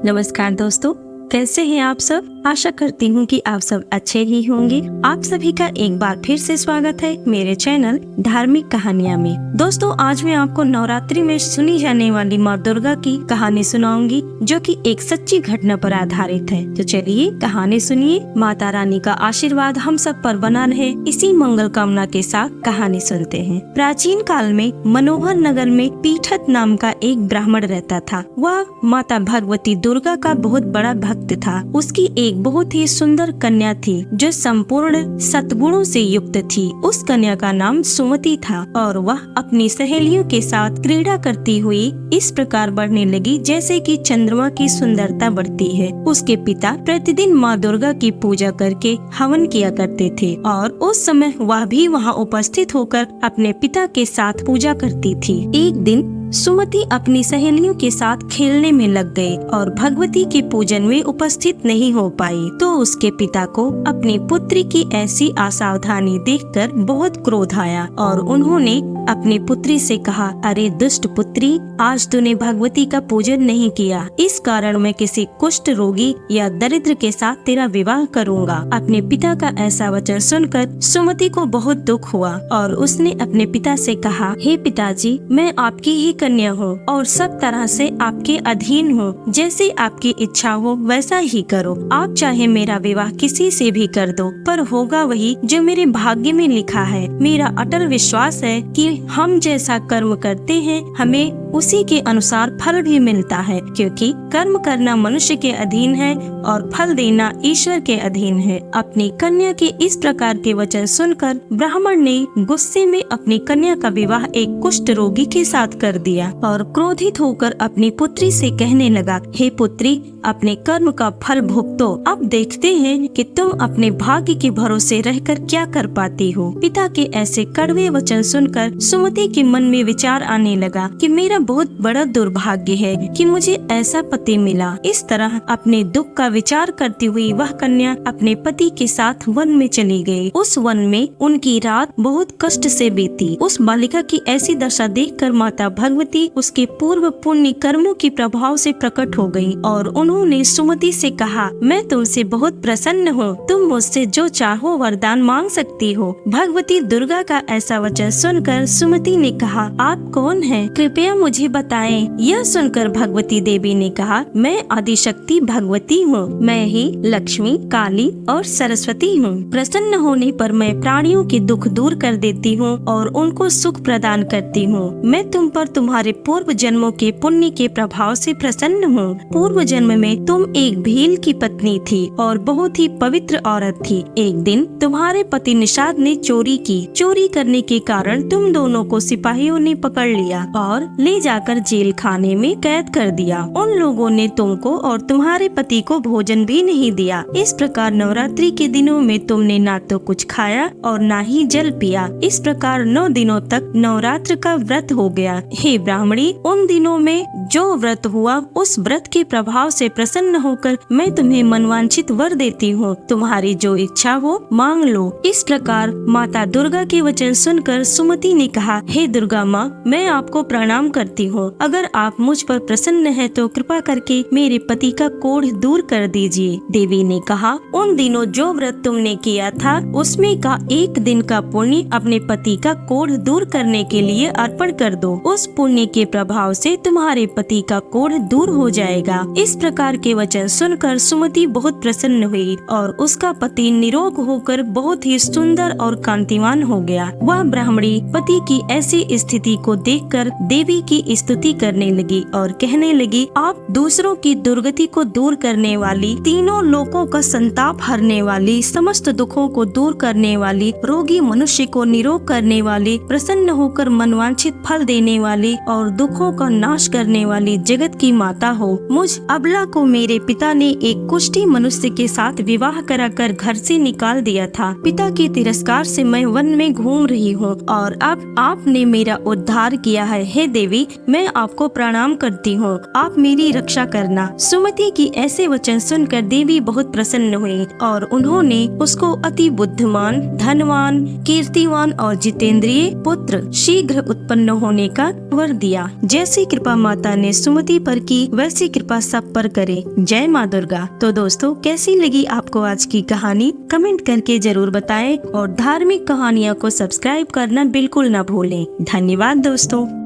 नमस्कार दोस्तों, कैसे हैं आप सब। आशा करती हूँ कि आप सब अच्छे ही होंगे। आप सभी का एक बार फिर से स्वागत है मेरे चैनल धार्मिक कहानियाँ में। दोस्तों, आज मैं आपको नवरात्रि में सुनी जाने वाली माँ दुर्गा की कहानी सुनाऊंगी, जो कि एक सच्ची घटना पर आधारित है। तो चलिए कहानी सुनिए। माता रानी का आशीर्वाद हम सब पर बना रहे, इसी मंगल कामना के साथ कहानी सुनते हैं। प्राचीन काल में मनोहर नगर में पीठत नाम का एक ब्राह्मण रहता था। वह माता भगवती दुर्गा का बहुत बड़ा भक्त था। उसकी एक बहुत ही सुंदर कन्या थी जो संपूर्ण सद्गुणों से युक्त थी। उस कन्या का नाम सुमति था और वह अपनी सहेलियों के साथ क्रीड़ा करती हुई इस प्रकार बढ़ने लगी जैसे कि चंद्रमा की सुंदरता बढ़ती है। उसके पिता प्रतिदिन माँ दुर्गा की पूजा करके हवन किया करते थे और उस समय वह भी वहाँ उपस्थित होकर अपने पिता के साथ पूजा करती थी। एक दिन सुमति अपनी सहेलियों के साथ खेलने में लग गई और भगवती के पूजन में उपस्थित नहीं हो पाई। तो उसके पिता को अपनी पुत्री की ऐसी असावधानी देखकर बहुत क्रोध आया और उन्होंने अपनी पुत्री से कहा, अरे दुष्ट पुत्री, आज तूने भगवती का पूजन नहीं किया, इस कारण मैं किसी कुष्ठ रोगी या दरिद्र के साथ तेरा विवाह करूंगा। अपने पिता का ऐसा वचन सुनकर सुमति को बहुत दुख हुआ और उसने अपने पिता से कहा, हे पिताजी, मैं आपकी ही कन्या हूँ और सब तरह से आपके अधीन हूँ। जैसे आपकी इच्छा हो वैसा ही करो। आप चाहे मेरा विवाह किसी से भी कर दो, पर होगा वही जो मेरे भाग्य में लिखा है। मेरा अटल विश्वास है कि हम जैसा कर्म करते हैं हमें उसी के अनुसार फल भी मिलता है, क्योंकि कर्म करना मनुष्य के अधीन है और फल देना ईश्वर के अधीन है। अपनी कन्या के इस प्रकार के वचन सुनकर ब्राह्मण ने गुस्से में अपनी कन्या का विवाह एक कुष्ठ रोगी के साथ कर दिया और क्रोधित होकर अपनी पुत्री से कहने लगा, हे पुत्री, अपने कर्म का फल भुगतो। अब देखते हैं कि तुम अपने भाग्य के भरोसे रहकर क्या कर पाती हो। पिता के ऐसे कड़वे वचन सुनकर सुमति के मन में विचार आने लगा कि मेरा बहुत बड़ा दुर्भाग्य है कि मुझे ऐसा पति मिला। इस तरह अपने दुख का विचार करती हुई वह कन्या अपने पति के साथ वन में चली गई। उस वन में उनकी रात बहुत कष्ट से बीती। उस बालिका की ऐसी दशा देखकर माता भगवती उसके पूर्व पुण्य कर्मों के प्रभाव से प्रकट हो गई और उन्होंने सुमति से कहा, मैं तुमसे बहुत प्रसन्न हूँ, तुम मुझसे जो चाहो वरदान मांग सकती हो। भगवती दुर्गा का ऐसा वचन सुनकर सुमति ने कहा, आप कौन हैं? कृपया मुझे बताएं। यह सुनकर भगवती देवी ने कहा, मैं आदिशक्ति भगवती हूँ। मैं ही लक्ष्मी, काली और सरस्वती हूँ। प्रसन्न होने पर मैं प्राणियों के दुख दूर कर देती हूँ और उनको सुख प्रदान करती हूँ। मैं तुम पर तुम्हारे पूर्व जन्मों के पुण्य के प्रभाव से प्रसन्न हूँ। पूर्व जन्म में तुम एक भील की पत्नी थी और बहुत ही पवित्र औरत थी। एक दिन तुम्हारे पति निषाद ने चोरी की। चोरी करने के कारण तुम दोनों को सिपाहियों ने पकड़ लिया और ले जाकर जेल खाने में कैद कर दिया। उन लोगों ने तुमको और तुम्हारे पति को भोजन भी नहीं दिया। इस प्रकार नवरात्रि के दिनों में तुमने ना तो कुछ खाया और ना ही जल पिया। इस प्रकार 9 दिनों तक नवरात्र का व्रत हो गया। हे ब्राह्मणी, उन दिनों में जो व्रत हुआ उस व्रत के प्रभाव से प्रसन्न होकर मैं तुम्हें मनवांछित वर देती हूँ। तुम्हारी जो इच्छा हो मांग लो। इस प्रकार माता दुर्गा के वचन सुनकर सुमति ने कहा, हे दुर्गा माँ, मैं आपको प्रणाम करती हूँ। अगर आप मुझ पर प्रसन्न है तो कृपा करके मेरे पति का कोढ़ दूर कर दीजिए। देवी ने कहा, उन दिनों जो व्रत तुमने किया था उसमें का एक दिन का पुण्य अपने पति का कोढ़ दूर करने के लिए अर्पण कर दो। उस पुण्य के प्रभाव से तुम्हारे पति का कोढ़ दूर हो जाएगा। इस प्रकार के वचन सुनकर सुमति बहुत प्रसन्न हुई और उसका पति निरोग होकर बहुत ही सुंदर और कांतिवान हो गया। वह ब्राह्मणी पति की ऐसी स्थिति को देखकर देवी की स्तुति करने लगी और कहने लगी, आप दूसरों की दुर्गति को दूर करने वाली, तीनों लोकों का संताप हरने वाली, समस्त दुखों को दूर करने वाली, रोगी मनुष्य को निरोग करने वाली, प्रसन्न होकर मनवांछित फल देने वाली और दुखों का नाश करने वाली जगत की माता हो। मुझ अबला को मेरे पिता ने एक कुष्ठी मनुष्य के साथ विवाह कराकर घर से निकाल दिया था। पिता के तिरस्कार से मैं वन में घूम रही हूँ और अब आपने मेरा उद्धार किया है। हे देवी, देवी मैं आपको प्रणाम करती हूँ, आप मेरी रक्षा करना। सुमति की ऐसे वचन सुनकर देवी बहुत प्रसन्न हुई और उन्होंने उसको अति बुद्धिमान, धनवान, कीर्तिवान और जितेंद्रिय पुत्र शीघ्र उत्पन्न होने का वर दिया। जैसी कृपा माता ने सुमति पर की वैसी कृपा सब पर करे। जय माँ दुर्गा। तो दोस्तों, कैसी लगी आपको आज की कहानी? कमेंट करके जरूर बताएं और धार्मिक कहानियों को सब्सक्राइब करना बिल्कुल न भूलें। धन्यवाद दोस्तों।